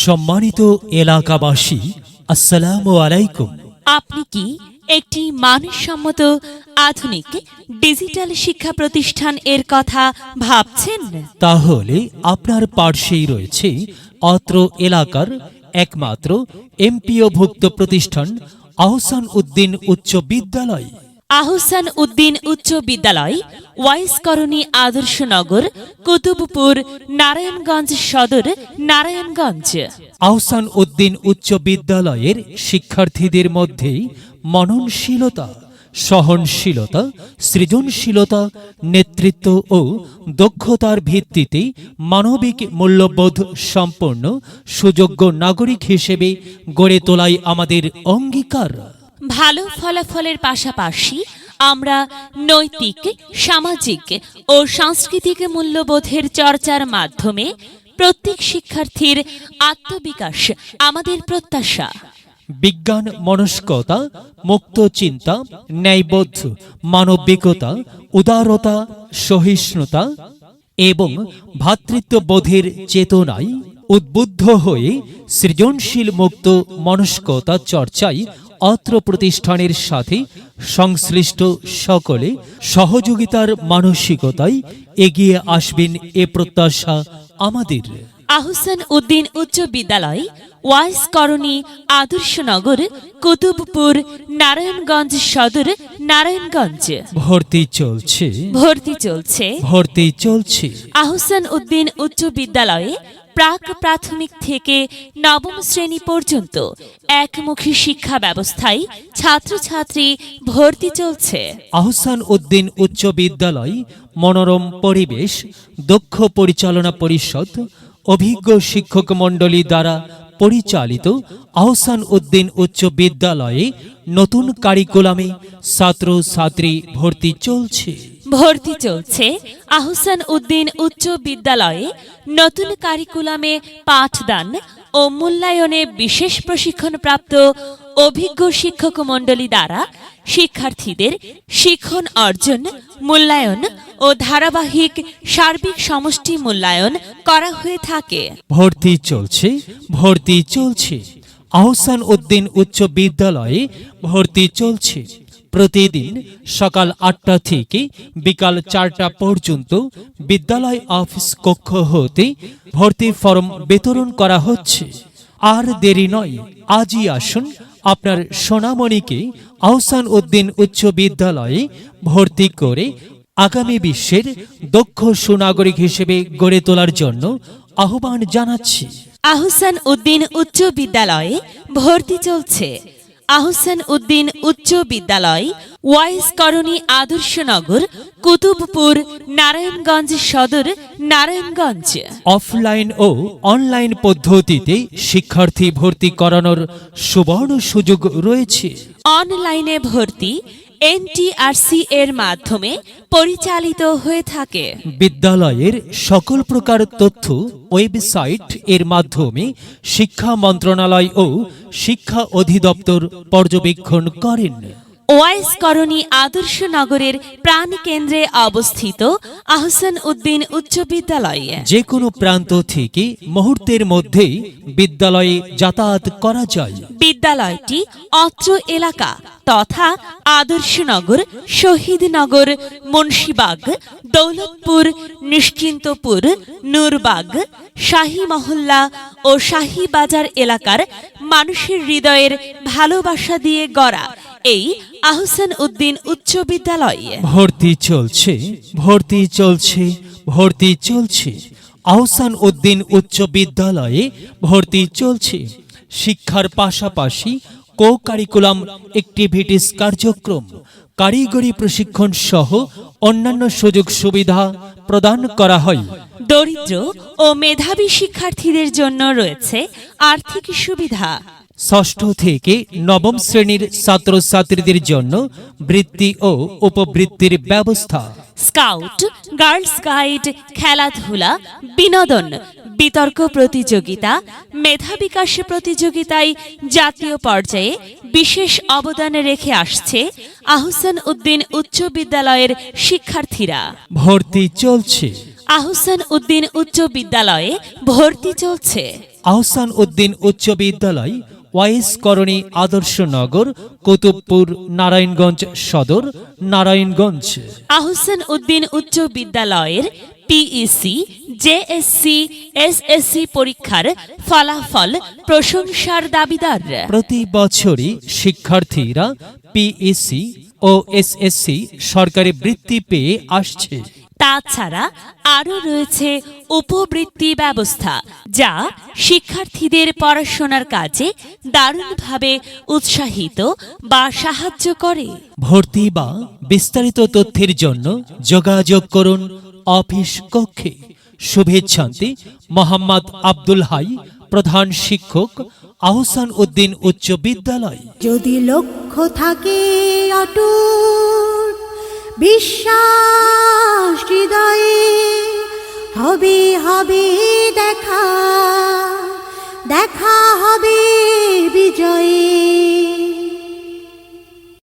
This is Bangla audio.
সম্মানিত এলাকাবাসী, আসসালামু আলাইকুম। আপনি কি একটি মানসম্মত আধুনিক ডিজিটাল শিক্ষা প্রতিষ্ঠান এর কথা ভাবছেন? তাহলে আপনার পার্শ্বেই রয়েছে অত্র এলাকার একমাত্র এমপিওভুক্ত প্রতিষ্ঠান আহসান উদ্দিন উচ্চ বিদ্যালয়। আহসান উদ্দিন উচ্চ বিদ্যালয়, ওয়াইস কলোনি, আদর্শনগর, কুতুবপুর, নারায়ণগঞ্জ সদর, নারায়ণগঞ্জ। আহসান উদ্দিন উচ্চ বিদ্যালয়ের শিক্ষার্থীদের মধ্যে মননশীলতা, সহনশীলতা, সৃজনশীলতা, নেতৃত্ব ও দক্ষতার ভিত্তিতে মানবিক মূল্যবোধ সম্পন্ন সুযোগ্য নাগরিক হিসেবে গড়ে তোলাই আমাদের অঙ্গীকার। ভালো ফলাফলের পাশাপাশি আমরা নৈতিক, সামাজিক ও সাংস্কৃতিক মূল্যবোধের চর্চার মাধ্যমে প্রত্যেক শিক্ষার্থীর আত্মবিকাশ আমাদের প্রত্যাশা। বিজ্ঞান মনস্কতা, মুক্ত চিন্তা, ন্যায়বোধ, মানবিকতা, উদারতা, সহিষ্ণুতা এবং ভ্রাতৃত্ববোধের চেতনায় উদ্বুদ্ধ হয়ে সৃজনশীল মুক্ত মনস্কতা চর্চায় অত্র প্রতিষ্ঠানের সাথে সংশ্লিষ্ট সকলে সহযোগিতার মানসিকতায় এগিয়ে আসবেন এ প্রত্যাশা আমাদের। আহসান উদ্দিন উচ্চ বিদ্যালয়, ওয়াইস কলোনি, আদর্শনগর, কুতুবপুর, নারায়ণগঞ্জ সদর, নারায়ণগঞ্জ। ভর্তি চলছে, ভর্তি চলছে, ভর্তি চলছে। আহসান উদ্দিন উচ্চ বিদ্যালয়ে প্রাক প্রাথমিক থেকে নবম শ্রেণী পর্যন্ত একমুখী শিক্ষা ব্যবস্থায় ছাত্রছাত্রী ভর্তি চলছে। আহসান উদ্দিন উচ্চ বিদ্যালয় মনোরম পরিবেশ, দক্ষ পরিচালনা পরিষদ, অভিজ্ঞ শিক্ষক মণ্ডলী দ্বারা পরিচালিত আহসান উদ্দিন উচ্চ বিদ্যালয়ে নতুন কারিকুলামে ছাত্রছাত্রী ভর্তি চলছে। ভর্তি চলছে আহসান উদ্দিন উচ্চ বিদ্যালয়ে নতুন কারিকুলামে পাঠদান ও মূল্যায়নে বিশেষ প্রশিক্ষণপ্রাপ্ত অভিজ্ঞ শিক্ষক মণ্ডলী দ্বারা শিক্ষার্থীদের শিখন অর্জন, মূল্যায়ন ও ধারাবাহিক সার্বিক সমষ্টি মূল্যায়ন করা হয়ে থাকে। ভর্তি চলছে, ভর্তি চলছে। আহসান উদ্দিন উচ্চ বিদ্যালয়ে ভর্তি চলছে। প্রতিদিন সকাল 8টা থেকে বিকাল 4টা পর্যন্ত বিদ্যালয় অফিস কক্ষ হতে ভর্তি ফরম বিতরণ করা হচ্ছে। আর দেরি নয়, আজই আসুন আপনার সোনামণিকে আহসান উদ্দিন উচ্চ বিদ্যালয়ে ভর্তি করে আগামী বিশ্বের দক্ষ সুনাগরিক হিসেবে গড়ে তোলার জন্য আহ্বান জানাচ্ছি। আহসান উদ্দিন উচ্চ বিদ্যালয়ে ভর্তি চলছে। আহসান উদ্দিন উচ্চ বিদ্যালয়, ওয়াইস কলোনি, আদর্শনগর, কুতুবপুর, নারায়ণগঞ্জ সদর, নারায়ণগঞ্জ। অফলাইন ও অনলাইন পদ্ধতিতে শিক্ষার্থী ভর্তি করানোর সুবর্ণ সুযোগ রয়েছে। অনলাইনে ভর্তি এনটিআরসি এর মাধ্যমে পরিচালিত হয়ে থাকে। বিদ্যালয়ের সকল প্রকার তথ্য ওয়েবসাইট এর মাধ্যমে শিক্ষা মন্ত্রণালয় ও শিক্ষা অধিদপ্তর পর্যবেক্ষণ করেন। ওয়াইস কলোনি, আদর্শনগরের প্রাণকেন্দ্রে অবস্থিত আহসান উদ্দিন উচ্চ বিদ্যালয় যে কোনো প্রান্ত থেকে মুহূর্তের মধ্যেই বিদ্যালয়ে যাতায়াত করা যায়। বিদ্যালয়টি অত্র এলাকা তথা আদর্শনগর, শহীদনগর, মুন্সিবাগ, দৌলতপুর, নিশ্চিন্তপুর, নূরবাগ, শাহী মহল্লা ও শাহী বাজার এলাকার মানুষের হৃদয়ের ভালোবাসা দিয়ে গড়া এই আহসান উদ্দিন উচ্চ বিদ্যালয়। ভর্তি চলছে, ভর্তি চলছে, ভর্তি চলছে। আহসান উদ্দিন উচ্চ বিদ্যালয়ে ভর্তি চলছে। শিক্ষার পাশাপাশি কো কারিকুলাম অ্যাক্টিভিটিস কার্যক্রম, কারিগরি প্রশিক্ষণ সহ অন্যান্য সুযোগ সুবিধা প্রদান করা হয়। দরিদ্র ও মেধাবী শিক্ষার্থীদের জন্য রয়েছে আর্থিক সুবিধা। ষষ্ঠ থেকে নবম শ্রেণীর ছাত্রছাত্রীদের জন্য বৃত্তি ও উপবৃত্তির ব্যবস্থা। স্কাউট, গার্লস গাইড, খেলাধুলা, বিনোদন, বিতর্ক প্রতিযোগিতা, মেধা বিকাশ প্রতিযোগিতায় জাতীয় পর্যায়ে বিশেষ অবদান রেখে আসছে আহসান উদ্দিন উচ্চ বিদ্যালয়ের শিক্ষার্থীরা। ভর্তি চলছে। আহসান উদ্দিন উচ্চ বিদ্যালয়ে ভর্তি চলছে। আহসান উদ্দিন উচ্চ বিদ্যালয় ওয়াইস করণী আদর্শনগর, কুতুবপুর, নারায়ণগঞ্জ সদর, নারায়ণগঞ্জ। আহসান উদ্দিন উচ্চ বিদ্যালয়ের পিইসি, জেএসসি, এসএসসি পরীক্ষার ফলাফল প্রশংসার দাবিদার। প্রতি বছরই শিক্ষার্থীরা পিইসি ও এসএসসি সরকারি বৃত্তি পেয়ে আসছে। তাছাড়া আরও রয়েছে উপবৃত্তি ব্যবস্থা, যা শিক্ষার্থীদের পড়াশোনার কাজে দারুণভাবে উৎসাহিত বা সাহায্য করে। ভর্তি বা বিস্তারিত তথ্যের জন্য যোগাযোগ করুন অফিস কক্ষে। শুভেচ্ছান্তি মোহাম্মদ আব্দুল হাই, প্রধান শিক্ষক, আহসান উদ্দিন উচ্চ বিদ্যালয়। যদি লক্ষ্য থাকে অটুট, বিশ্বাস হৃদয়ে, হবে হবে দেখা, দেখা হবে